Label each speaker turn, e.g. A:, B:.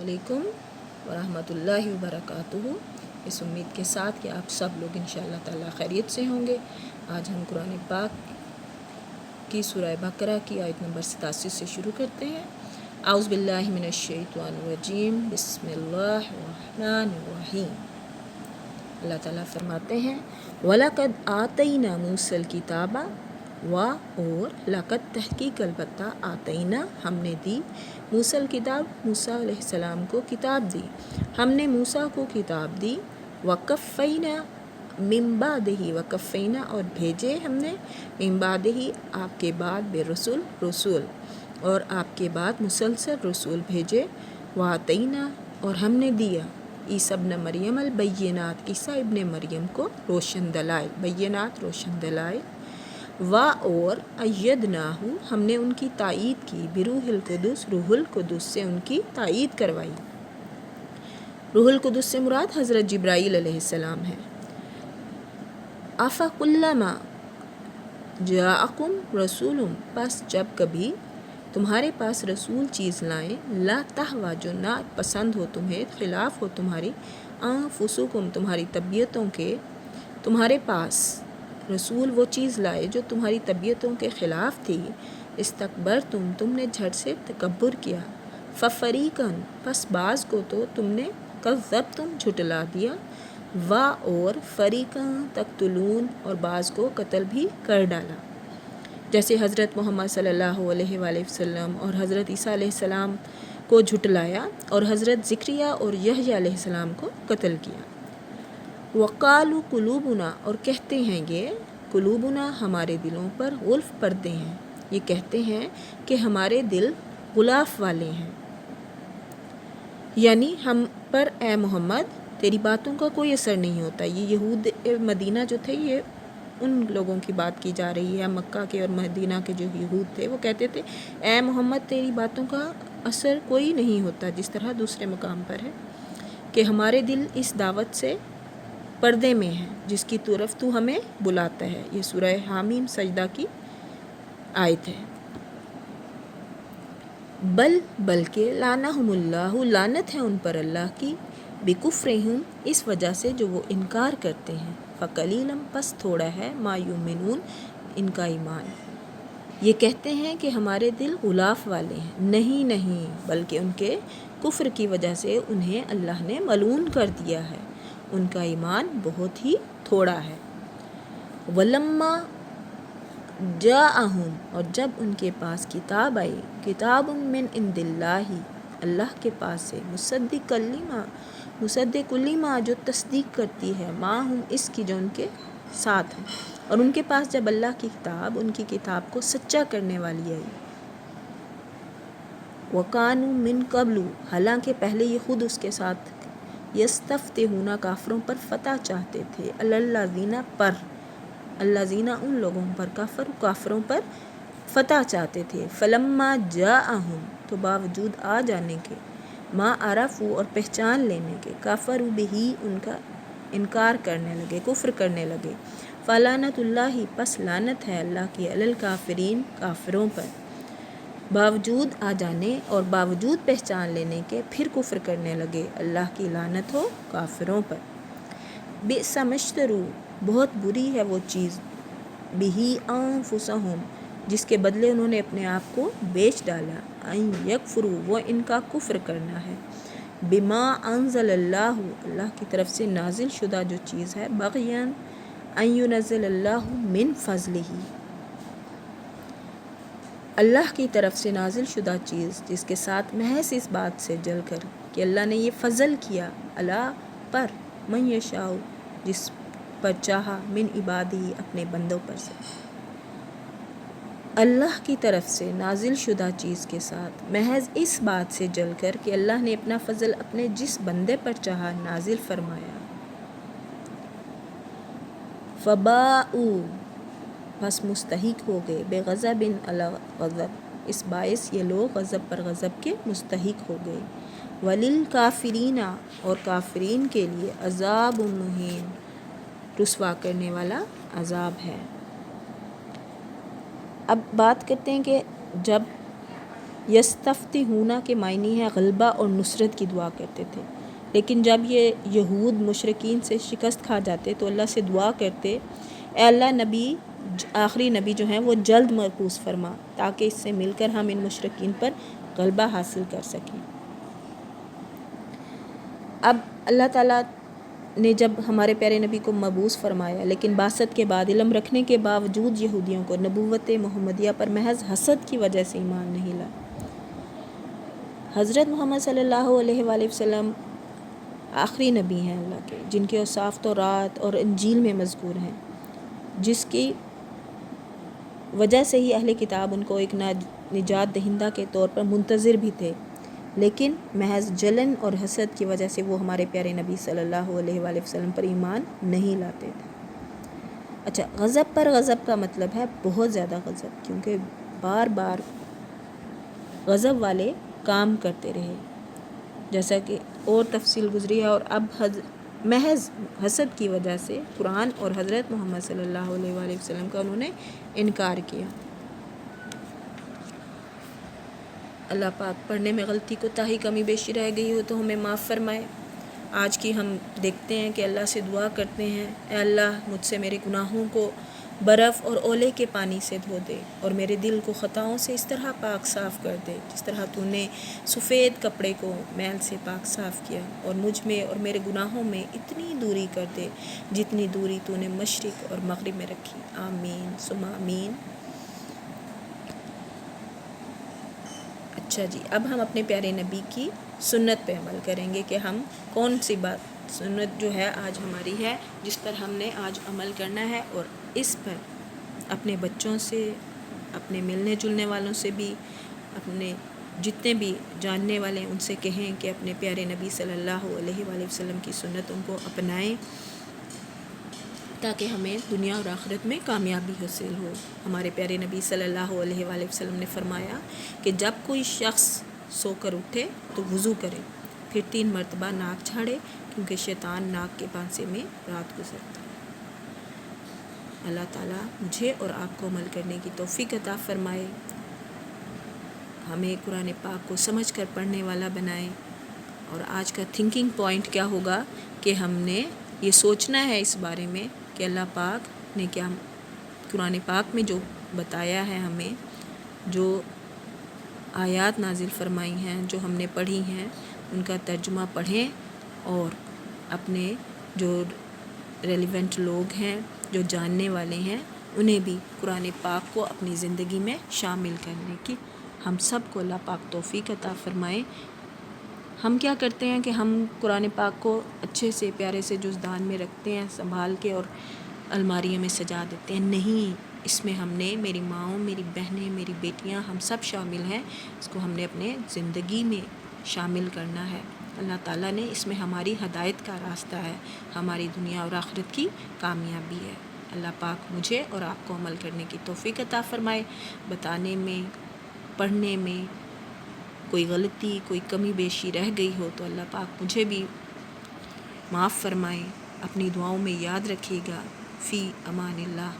A: अस्सलामुअलैकुम वरहमतुल्लाहि वबरकातुहू। इस उम्मीद के साथ कि आप सब लोग इंशाअल्लाह ताला खैरियत से होंगे। आज हम कुरान पाक की सूरह बकरा की आयत नंबर 87 से शुरू करते हैं। आउज़ु बिल्लाहि मिनश शैतानिर रजीम, बिस्मिल्लाहिर्रहमानिर रहीम। अल्लाह ताला फरमाते हैं वलक़द आतैना मूसल किताबा व और लक़द तहक़ीक़ अलबत्ता आतैना हमने दी मूसल किताब मूसा अलैहिस्सलाम को किताब दी, हमने मूसा को किताब दी। वक़फ़ैना मिन बादिही वक़फ़ैना और भेजे हमने मिन बादिही आपके बाद बेरसूल रसूल और आपके बाद मुसलसल रसूल भेजे। वातैना और हमने दिया ईसा इब्न मरियम अल बय्यिनात ईसा इब्न मरियम को रोशन दलाइल बय्यिनात रोशन दलाइल। वा और अय्यदनाहु हमने उनकी तायीद की बिरूहिल कुदुस रूहुल कुदुस से उनकी तायीद करवाई। रूहुल कुदुस से मुराद हज़रत जिब्राईल अलैहिस्सलाम है। आफ़ा कुल्लमा जाअकुम रसूलुम बस जब कभी तुम्हारे पास रसूल चीज़ लाएँ ला तहवा जो ना पसंद हो तुम्हें खिलाफ हो तुम्हारी अनफुसुकुम तुम्हारी तबीयतों के, तुम्हारे पास रसूल वो चीज़ लाए जो तुम्हारी तबीयतों के ख़िलाफ़ थी। इस्तकबर तुमने झट से तकब्बुर किया। फ़रीक़न बस बाज़ को तो तुमने कज़्ज़ब तुम झुटला दिया। वा और फ़रीक़न तक़्तुलून और बाज़ को कत्ल भी कर डाला। जैसे हज़रत मोहम्मद सल्लल्लाहु अलैहि वसल्लम और हज़रत ईसा अलैहिस्सलाम को झुटलाया और हज़रत ज़िक्रिया और यहया अलैहिस्सलाम को कत्ल किया। वक़ालू कुलूबुना और कहते हैं ये कुलूबुना हमारे दिलों पर गुल्फ़ पर्दे हैं, ये कहते हैं कि हमारे दिल गुलाफ वाले हैं, यानी हम पर ए मोहम्मद तेरी बातों का कोई असर नहीं होता। ये यहूद मदीना जो थे ये उन लोगों की बात की जा रही है। मक्का के और मदीना के जो यहूद थे वो कहते थे ए मोहम्मद तेरी बातों का असर कोई नहीं होता, जिस तरह दूसरे मकाम पर है कि हमारे दिल इस दावत से पर्दे में है जिसकी तरफ तू हमें बुलाता है। ये सूरह हामीम सजदा की आयत है। बल्कि लानहुमुल्लाहु लानत है उन पर अल्लाह की बिकुफ्रिहिम इस वजह से जो वो इनकार करते हैं। फ़क़लीलम बस थोड़ा है मायुमिनून इनका ईमान। ये कहते हैं कि हमारे दिल गुलाफ वाले हैं, नहीं नहीं बल्कि उनके कुफ्र की वजह से उन्हें अल्लाह ने मलून कर दिया है, उनका ईमान बहुत ही थोड़ा है। वलम्मा जाअहुम और जब उनके पास किताब आई किताबुम मिन इंदिल्लाही अल्लाह के पास से मुसद्दिक़ लिमा जो तस्दीक करती है माहुम इसकी जो उनके साथ है। और उनके पास जब अल्लाह की किताब उनकी किताब को सच्चा करने वाली आई। वकानु मिन कबलू हालांकि पहले ये खुद उसके साथ यस्तफ्तिहूना काफरों पर फतह चाहते थे। अल्लाज़ीना पर अल्लाज़ीना उन लोगों पर काफरों पर फतह चाहते थे। फलम्मा जाअहुम तो बावजूद आ जाने के मा अरफू और पहचान लेने के काफरू बिही उनका इनकार करने लगे, कुफ्र करने लगे। फ़लानतुल्लाहि पस लानत है अल्लाह की अलल काफिरीन काफिरों पर। बावजूद आ जाने और बावजूद पहचान लेने के फिर कुफ्र करने लगे, अल्लाह की लानत हो काफिरों पर। बिसमश्तरू बहुत बुरी है वो चीज़ बिही अनफुसहुम जिसके बदले उन्होंने अपने आप को बेच डाला। अन यकफुरू वो इनका कुफ्र करना है बिमा अंज़लल्लाहु अल्लाह की तरफ से नाजिल शुदा जो चीज़ है बग़यन अन युनज़्ज़िलल्लाहु मिन फ़ज़्लिही अल्लाह की तरफ से नाजिल शुदा चीज़ जिसके साथ महज इस बात से जल कर कि अल्लाह ने ये फ़ज़ल किया अला पर मन यशाउ जिस पर चाहा मिन इबादी अपने बंदों पर से। अल्लाह की तरफ से नाजिल शुदा चीज़ के साथ महज इस बात से जल कर कि अल्लाह ने अपना फ़ज़ल अपने जिस बंदे पर चाहा नाजिल फरमाया। फ़बाऊ बस मुस्तहिक हो गए बेग़ज़बिन अला ग़ज़ब इस बाइस ये लोग गज़ब पर गज़ब के मुस्तहिक हो गए। वलिल काफिरीना और काफिरीन के लिए अज़ाब मुहीन रुस्वा करने वाला अज़ाब है। अब बात करते हैं कि जब یستفتحون کے معنی ہے غلبہ اور نصرت کی دعا کرتے تھے، لیکن جب یہ یہود مشرکین سے شکست کھا جاتے تو اللہ سے دعا کرتے، اے اللہ نبی آخری نبی جو ہیں وہ جلد مبعوث فرما تاکہ اس سے مل کر ہم ان مشرکین پر غلبہ حاصل کر سکیں۔ اب اللہ تعالیٰ نے جب ہمارے پیارے نبی کو مبعوث فرمایا، لیکن بعثت کے بعد علم رکھنے کے باوجود یہودیوں کو نبوت محمدیہ پر محض حسد کی وجہ سے ایمان نہیں لا۔ حضرت محمد صلی اللہ علیہ وآلہ وسلم آخری نبی ہیں اللہ کے، جن کے اوصاف تورات اور انجیل میں مذکور ہیں، جس کی وجہ سے ہی اہل کتاب ان کو ایک نجات دہندہ کے طور پر منتظر بھی تھے، لیکن محض جلن اور حسد کی وجہ سے وہ ہمارے پیارے نبی صلی اللہ علیہ وآلہ وسلم پر ایمان نہیں لاتے تھے۔ اچھا، غضب پر غضب کا مطلب ہے بہت زیادہ غضب، کیونکہ بار بار غضب والے کام کرتے رہے، جیسا کہ اور تفصیل گزری ہے، اور اب محض حسد کی وجہ سے قرآن اور حضرت محمد صلی اللہ علیہ وآلہ وسلم کا انہوں نے انکار کیا۔ اللہ پاک پڑھنے میں غلطی کوتاہی کمی بیشی رہ گئی ہو تو ہمیں معاف فرمائے۔ آج کی ہم دیکھتے ہیں کہ اللہ سے دعا کرتے ہیں، اے اللہ مجھ سے میرے گناہوں کو برف اور اولے کے پانی سے دھو دے، اور میرے دل کو خطاؤں سے اس طرح پاک صاف کر دے جس طرح تو نے سفید کپڑے کو میل سے پاک صاف کیا، اور مجھ میں اور میرے گناہوں میں اتنی دوری کر دے جتنی دوری تو نے مشرق اور مغرب میں رکھی۔ آمین ثم آمین۔ اچھا جی، اب ہم اپنے پیارے نبی کی سنت پہ عمل کریں گے کہ ہم کون سی بات سنت جو ہے آج ہماری ہے جس پر ہم نے آج عمل کرنا ہے، اور اس پر اپنے بچوں سے، اپنے ملنے جلنے والوں سے بھی، اپنے جتنے بھی جاننے والے ہیں ان سے کہیں کہ اپنے پیارے نبی صلی اللہ علیہ وآلہ وسلم کی سنتوں کو اپنائیں تاکہ ہمیں دنیا اور آخرت میں کامیابی حاصل ہو۔ ہمارے پیارے نبی صلی اللہ علیہ وآلہ وسلم نے فرمایا کہ جب کوئی شخص سو کر اٹھے تو وضو کرے، پھر 3 مرتبہ ناک جھاڑے، کیونکہ شیطان ناک کے پانسے میں رات گزرتا ہے۔ اللہ تعالیٰ مجھے اور آپ کو عمل کرنے کی توفیق عطا فرمائے، ہمیں قرآن پاک کو سمجھ کر پڑھنے والا بنائے۔ اور آج کا تھنکنگ پوائنٹ کیا ہوگا کہ ہم نے یہ سوچنا ہے اس بارے میں کہ اللہ پاک نے کیا قرآن پاک میں جو بتایا ہے، ہمیں جو آیات نازل فرمائی ہیں، جو ہم نے پڑھی ہیں، ان کا ترجمہ پڑھیں، اور اپنے جو ریلیونٹ لوگ ہیں، جو جاننے والے ہیں، انہیں بھی قرآن پاک کو اپنی زندگی میں شامل کرنے کی ہم سب کو اللہ پاک توفیق عطا فرمائے۔ ہم کیا کرتے ہیں کہ ہم قرآن پاک کو اچھے سے پیارے سے جزدان میں رکھتے ہیں سنبھال کے اور الماریوں میں سجا دیتے ہیں، نہیں، اس میں ہم نے، میری ماؤں، میری بہنیں، میری بیٹیاں، ہم سب شامل ہیں، اس کو ہم نے اپنے زندگی میں شامل کرنا ہے۔ اللہ تعالیٰ نے اس میں ہماری ہدایت کا راستہ ہے، ہماری دنیا اور آخرت کی کامیابی ہے۔ اللہ پاک مجھے اور آپ کو عمل کرنے کی توفیق عطا فرمائے۔ بتانے میں، پڑھنے میں کوئی غلطی، کوئی کمی بیشی رہ گئی ہو تو اللہ پاک مجھے بھی معاف فرمائے۔ اپنی دعاؤں میں یاد رکھیے گا۔ فی امان اللہ۔